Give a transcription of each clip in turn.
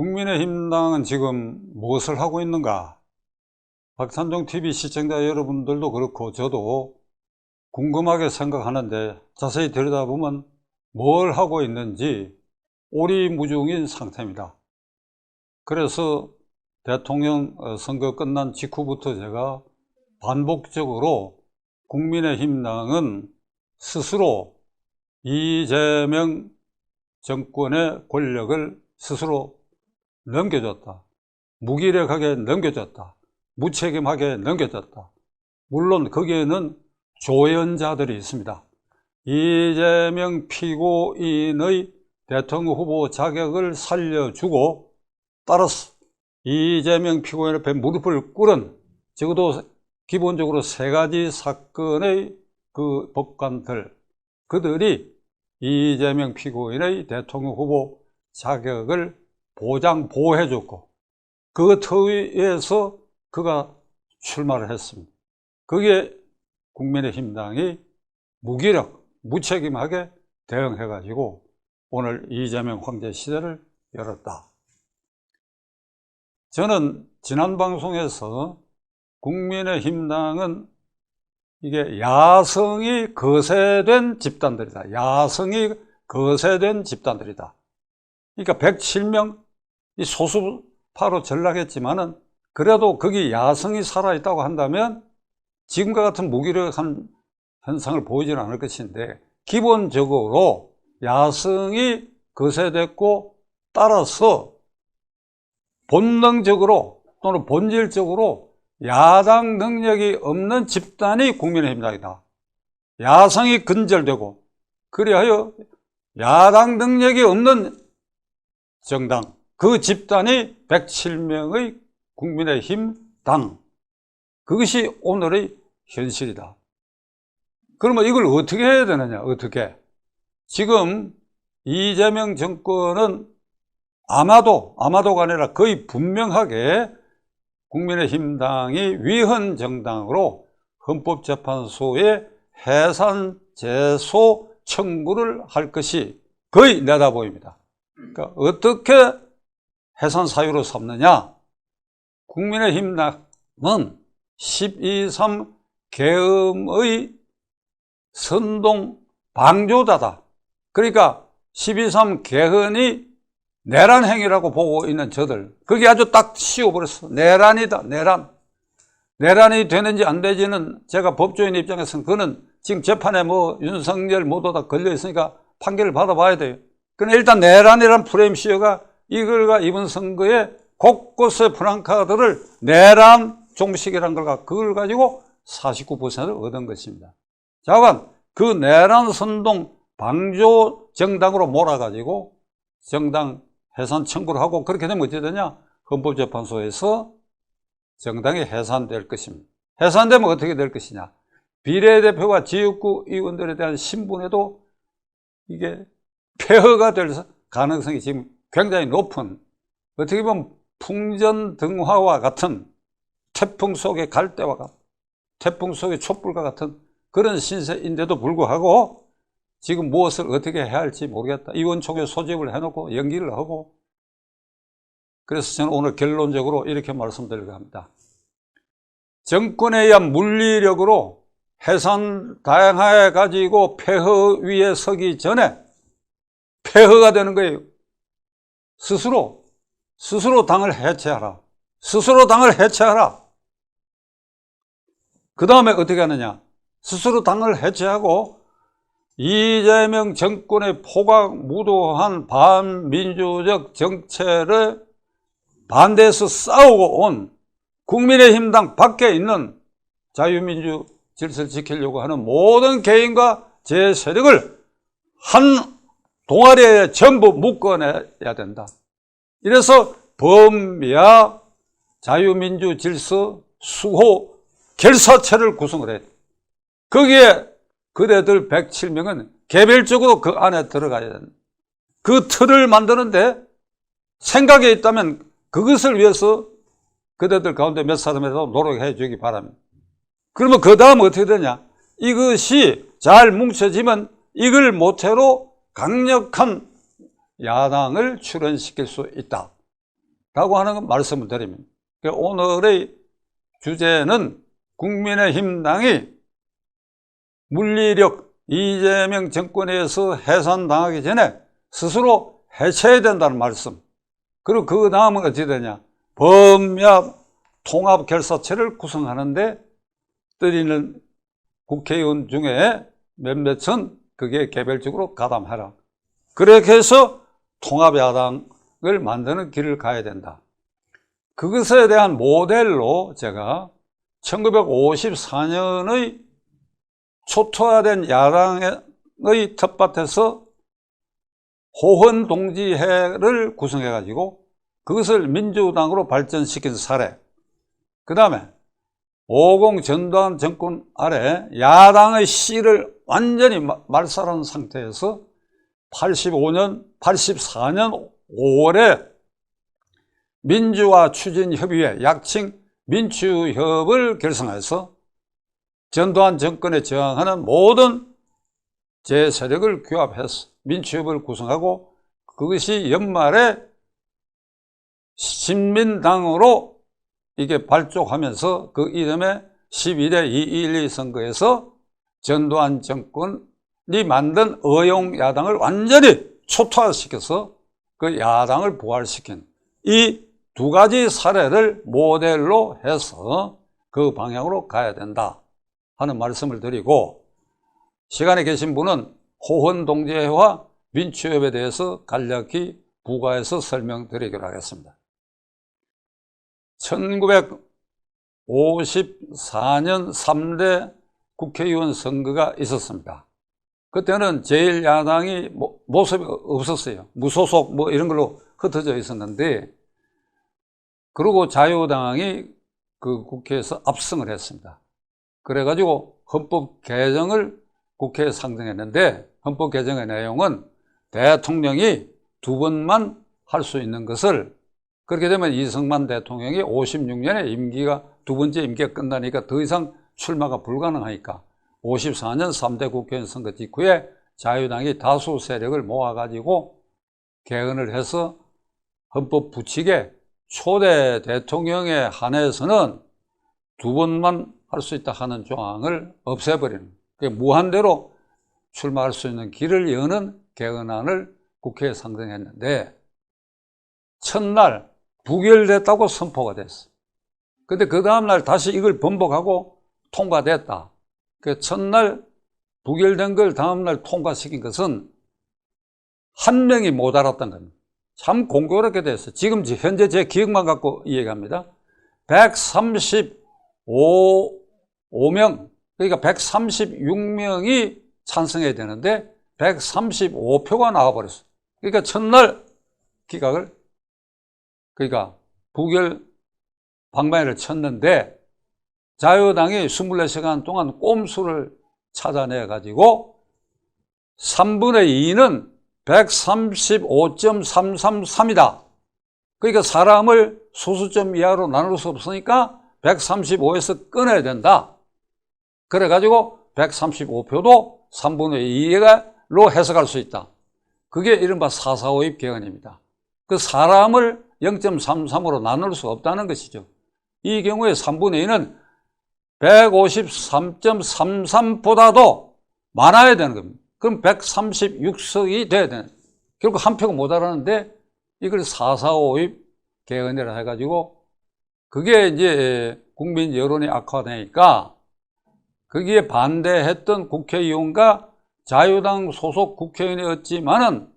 국민의힘당은 지금 무엇을 하고 있는가? 박찬종TV 시청자 여러분들도 그렇고 저도 궁금하게 생각하는데 자세히 들여다보면 뭘 하고 있는지 오리무중인 상태입니다. 그래서 대통령 선거 끝난 직후부터 제가 반복적으로 국민의힘당은 스스로 이재명 정권의 권력을 스스로 넘겨줬다. 무기력하게 넘겨줬다. 무책임하게 넘겨줬다. 물론 거기에는 조연자들이 있습니다. 이재명 피고인의 대통령 후보 자격을 살려주고 따라서 이재명 피고인 앞에 무릎을 꿇은 적어도 기본적으로 3가지 사건의 그 법관들, 그들이 이재명 피고인의 대통령 후보 자격을 보호해줬고 그 터위에서 그가 출마를 했습니다. 그게 국민의힘당이 무기력, 무책임하게 대응해가지고 오늘 이재명 황제 시대를 열었다. 저는 지난 방송에서 국민의힘당은 이게 야성이 거세된 집단들이다. 야성이 거세된 집단들이다. 그러니까 107명 이 소수파로 전락했지만은 그래도 거기 야성이 살아있다고 한다면 지금과 같은 무기력한 현상을 보이지는 않을 것인데 기본적으로 야성이 거세됐고 따라서 본능적으로 또는 본질적으로 야당 능력이 없는 집단이 국민의힘당이다. 야성이 근절되고 그리하여 야당 능력이 없는 정당, 그 집단이 107명의 국민의힘 당, 그것이 오늘의 현실이다. 그러면 이걸 어떻게 해야 되느냐? 어떻게? 지금 이재명 정권은 아마도가 아니라 거의 분명하게 국민의힘당이 위헌 정당으로 헌법재판소에 해산 제소 청구를 할 것이 거의 내다 보입니다. 그러니까 어떻게 해산 사유로 삼느냐? 국민의힘당은 12.3 계엄의 선동 방조자다. 그러니까 12.3 개헌이 내란 행위라고 보고 있는 저들, 그게 아주 딱 씌워버렸어. 내란이다, 내란. 내란이 되는지 안 되지는 제가 법조인 입장에서는 그거는 지금 재판에 윤석열 모두 다 걸려 있으니까 판결을 받아봐야 돼요. 그런데 일단 내란이란 프레임 씌워가 이걸과 이번 선거에 곳곳의 프랑카드를 내란 종식이라는 그걸 가지고 49%를 얻은 것입니다. 자관, 그 내란 선동 방조 정당으로 몰아가지고 정당 해산 청구를 하고 그렇게 되면 어떻게 되냐? 헌법재판소에서 정당이 해산될 것입니다. 해산되면 어떻게 될 것이냐? 비례대표와 지역구 의원들에 대한 신분에도 이게 폐허가 될 가능성이 지금 굉장히 높은, 어떻게 보면 풍전등화와 같은 태풍 속의 갈대와 같은, 태풍 속의 촛불과 같은 그런 신세인데도 불구하고 지금 무엇을 어떻게 해야 할지 모르겠다. 의원총회 소집을 해놓고 연기를 하고, 그래서 저는 오늘 결론적으로 이렇게 말씀드리려고 합니다. 정권에 의한 물리력으로 해산 다양하게 가지고 폐허 위에 서기 전에 폐허가 되는 거예요. 스스로 당을 해체하라. 스스로 당을 해체하라. 그 다음에 어떻게 하느냐? 스스로 당을 해체하고 이재명 정권의 포각무도한 반민주적 정체를 반대해서 싸우고 온 국민의힘당 밖에 있는 자유민주 질서를 지키려고 하는 모든 개인과 제 세력을 한 동아리에 전부 묶어내야 된다. 이래서 범야 자유민주 질서 수호 결사체를 구성을 해. 거기에 그대들 107명은 개별적으로 그 안에 들어가야 된다. 그 틀을 만드는데 생각이 있다면 그것을 위해서 그대들 가운데 몇 사람이라도 노력해 주기 바랍니다. 그러면 그 다음 어떻게 되냐? 이것이 잘 뭉쳐지면 이걸 모태로 강력한 야당을 출현시킬 수 있다. 라고 하는 건 말씀을 드립니다. 오늘의 주제는 국민의힘 당이 물리력 이재명 정권에서 해산당하기 전에 스스로 해체해야 된다는 말씀. 그리고 그 다음은 어찌 되냐. 범야 통합결사체를 구성하는데 떠리는 국회의원 중에 몇몇은 그게 개별적으로 가담해라. 그렇게 해서 통합야당을 만드는 길을 가야 된다. 그것에 대한 모델로 제가 1954년의 초토화된 야당의 텃밭에서 호헌동지회를 구성해가지고 그것을 민주당으로 발전시킨 사례. 그 다음에 50 전두환 정권 아래 야당의 씨를 완전히 말살한 상태에서 84년 5월에 민주화 추진협의회, 약칭 민추협을 결성해서 전두환 정권에 저항하는 모든 제세력을 규합해서 민추협을 구성하고 그것이 연말에 신민당으로 이게 발족하면서 그 이름에 12대 212 선거에서 전두환 정권이 만든 의용야당을 완전히 초토화시켜서 그 야당을 부활시킨 이 두 가지 사례를 모델로 해서 그 방향으로 가야 된다 하는 말씀을 드리고, 시간에 계신 분은 호헌동지회와 민추협에 대해서 간략히 부가해서 설명드리기로 하겠습니다. 1954년 3대 국회의원 선거가 있었습니다. 그때는 제1야당이 모습이 없었어요. 무소속 뭐 이런 걸로 흩어져 있었는데, 그리고 자유당이 그 국회에서 압승을 했습니다. 그래가지고 헌법 개정을 국회에 상정했는데, 헌법 개정의 내용은 대통령이 2번만 할 수 있는 것을, 그렇게 되면 이승만 대통령이 56년에 임기가 두 번째 임기가 끝나니까 더 이상 출마가 불가능하니까 54년 3대 국회의원 선거 직후에 자유당이 다수 세력을 모아가지고 개헌을 해서 헌법 부칙에 초대 대통령에 한해서는 2번만 할 수 있다 하는 조항을 없애버리는, 무한대로 출마할 수 있는 길을 여는 개헌안을 국회에 상정했는데, 첫날 부결됐다고 선포가 됐어. 근데 그 다음날 다시 이걸 번복하고 통과됐다. 그 첫날 부결된 걸 다음날 통과시킨 것은 한 명이 못 알았던 겁니다. 참 공교롭게 됐어요. 지금 현재 제 기억만 갖고 이야기합니다. 135명, 그러니까 136명이 찬성해야 되는데 135표가 나와버렸어요. 그러니까 첫날 기각을, 그러니까 부결 방망이를 쳤는데 자유당이 24시간 동안 꼼수를 찾아내가지고 3분의 2는 135.333이다. 그러니까 사람을 소수점 이하로 나눌 수 없으니까 135에서 끊어야 된다. 그래가지고 135표도 3분의 2로 해석할 수 있다. 그게 이른바 4.4.5입 개헌입니다. 그 사람을 0.33으로 나눌 수 없다는 것이죠. 이 경우에 3분의 2는 153.33보다도 많아야 되는 겁니다. 그럼 136석이 돼야 되는, 결국 한 표가 못 알았는데 이걸 4.4.5입 개헌이라 해가지고 그게 이제 국민 여론이 악화되니까 거기에 반대했던 국회의원과 자유당 소속 국회의원이었지만은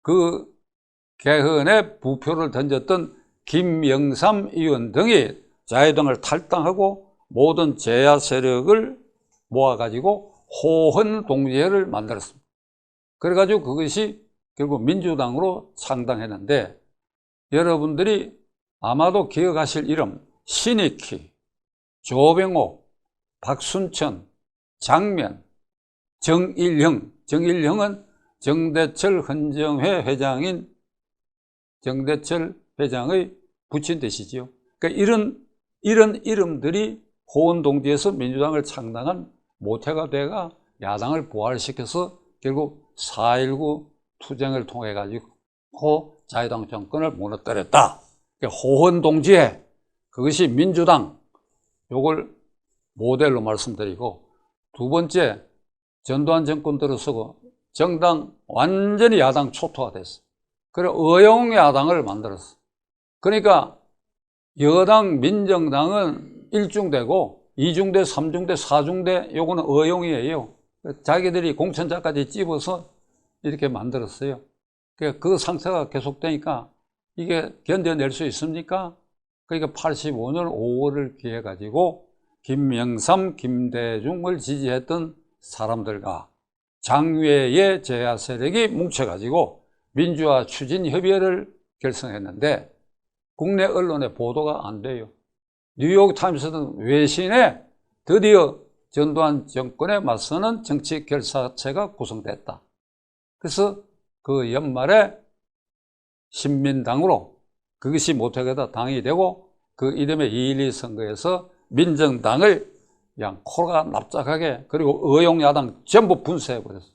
그 개헌에 부표를 던졌던 김영삼 의원 등이 자유당을 탈당하고 모든 제야 세력을 모아가지고 호헌동지회를 만들었습니다. 그래가지고 그것이 결국 민주당으로 창당했는데, 여러분들이 아마도 기억하실 이름 신익희, 조병옥, 박순천, 장면, 정일형. 정일형은 정대철 헌정회 회장인 정대철 회장의 부친 뜻이지요. 그러니까 이런 이름들이 호헌동지에서 민주당을 창당한 모태가 돼가 야당을 부활시켜서 결국 4.19 투쟁을 통해 가지고 자유당 정권을 무너뜨렸다. 호헌동지회, 그것이 민주당, 요걸 모델로 말씀드리고, 두 번째, 전두환 정권 들어서고 정당 완전히 야당 초토화 됐어. 그래 의용야당을 만들었어. 그러니까 여당 민정당은 1중대고 2중대, 3중대, 4중대 요거는 의용이에요. 자기들이 공천자까지 찝어서 이렇게 만들었어요. 그 상태가 계속되니까 이게 견뎌낼 수 있습니까? 그러니까 85년 5월을 기해 가지고 김영삼, 김대중을 지지했던 사람들과 장외의 제야 세력이 뭉쳐가지고 민주화 추진협의회를 결성했는데 국내 언론에 보도가 안 돼요. 뉴욕타임스는 외신에 드디어 전두환 정권에 맞서는 정치 결사체가 구성됐다. 그래서 그 연말에 신민당으로 그것이 못하게다 당이 되고 그 이름의 2.12 선거에서 민정당을 그냥 코가 납작하게 그리고 의용야당 전부 분쇄해버렸어요.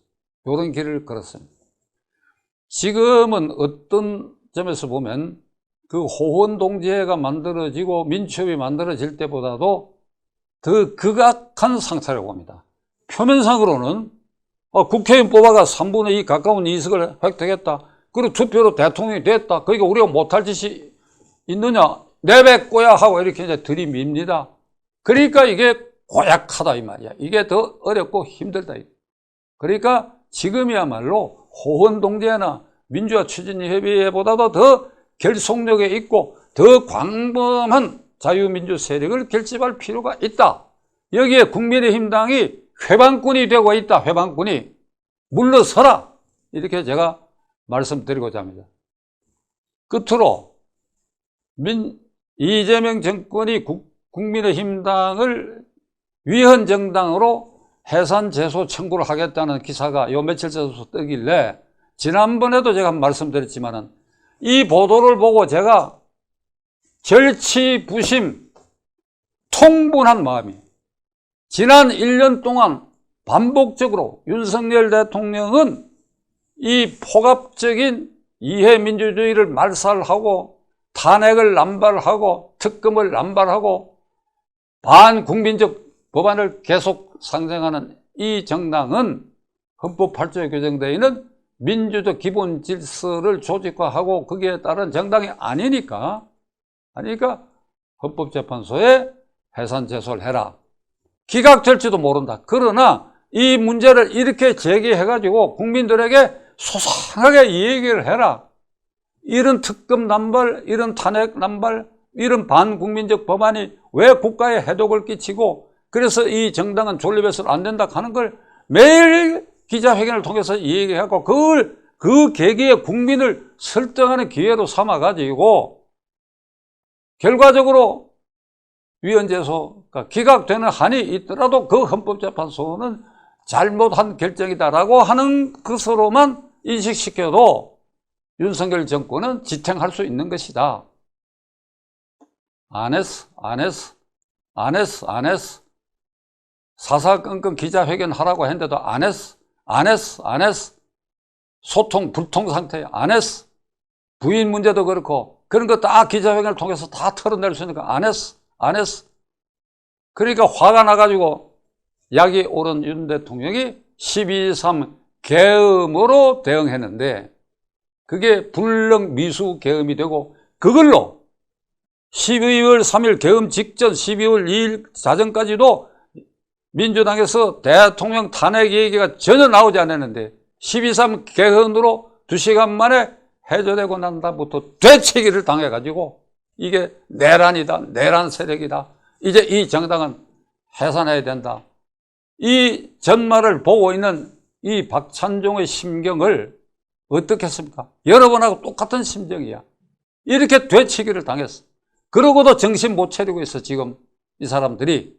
이런 길을 걸었습니다. 지금은 어떤 점에서 보면 그 호헌동지회가 만들어지고 민첩이 만들어질 때보다도 더 극악한 상태라고 봅니다. 표면상으로는 국회의원 뽑아가 3분의 2 가까운 이석을 획득했다. 그리고 투표로 대통령이 됐다. 그러니까 우리가 못할 짓이 있느냐. 내뱉고야 하고 이렇게 이제 들이밉니다. 그러니까 이게 고약하다 이 말이야. 이게 더 어렵고 힘들다. 그러니까 지금이야말로 호헌동지회나 민주화 추진협의회보다도 더 결속력에 있고 더 광범한 자유민주 세력을 결집할 필요가 있다. 여기에 국민의힘당이 회방꾼이 되고 있다. 회방꾼이 물러서라. 이렇게 제가 말씀드리고자 합니다. 끝으로 이재명 정권이 국민의힘당을 위헌정당으로 해산제소 청구를 하겠다는 기사가 요 며칠 전부터 뜨길래 지난번에도 제가 말씀드렸지만은 이 보도를 보고 제가 절치부심 통분한 마음이 지난 1년 동안 반복적으로 윤석열 대통령은 이 폭압적인 이해민주주의를 말살하고 탄핵을 남발하고 특검을 남발하고 반국민적 법안을 계속 상정하는 이 정당은 헌법 8조에 규정되어 있는 민주적 기본 질서를 조직화하고 거기에 따른 정당이 아니니까 헌법재판소에 해산 제소를 해라. 기각될지도 모른다. 그러나 이 문제를 이렇게 제기해가지고 국민들에게 소상하게 이 얘기를 해라. 이런 특검 남발, 이런 탄핵 남발, 이런 반국민적 법안이 왜 국가에 해독을 끼치고 그래서 이 정당은 존립해서는 안 된다 하는 걸 매일 기자회견을 통해서 얘기하고 그걸 그 계기에 국민을 설득하는 기회로 삼아가지고 결과적으로 위헌제소가 기각되는 한이 있더라도 그 헌법재판소는 잘못한 결정이다라고 하는 것으로만 인식시켜도 윤석열 정권은 지탱할 수 있는 것이다. 안 했어. 사사건건 기자회견 하라고 했는데도 안 했어. 소통 불통 상태에 안 했어. 부인 문제도 그렇고 그런 거 다 기자회견을 통해서 다 털어낼 수 있으니까 안 했어. 그러니까 화가 나가지고 약이 오른 윤 대통령이 12.3 계엄으로 대응했는데 그게 불능 미수 계엄이 되고 그걸로 12월 3일 계엄 직전 12월 2일 자정까지도 민주당에서 대통령 탄핵 얘기가 전혀 나오지 않았는데 12.3 개헌으로 2시간 만에 해제되고 난 다음부터 되치기를 당해가지고 이게 내란이다. 내란 세력이다. 이제 이 정당은 해산해야 된다. 이 전말을 보고 있는 이 박찬종의 심경을 어떻게 했습니까? 여러분하고 똑같은 심정이야. 이렇게 되치기를 당했어. 그러고도 정신 못 차리고 있어. 지금 이 사람들이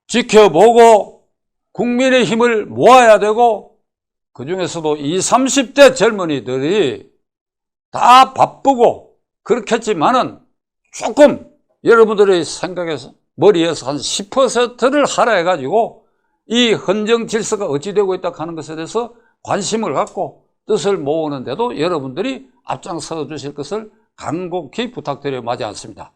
지켜보고 국민의 힘을 모아야 되고 그 중에서도 20, 30대 젊은이들이 다 바쁘고 그렇겠지만은 조금 여러분들의 생각에서 머리에서 한 10%를 할애해가지고 이 헌정 질서가 어찌 되고 있다 하는 것에 대해서 관심을 갖고 뜻을 모으는데도 여러분들이 앞장서 주실 것을 간곡히 부탁드려 마지 않습니다.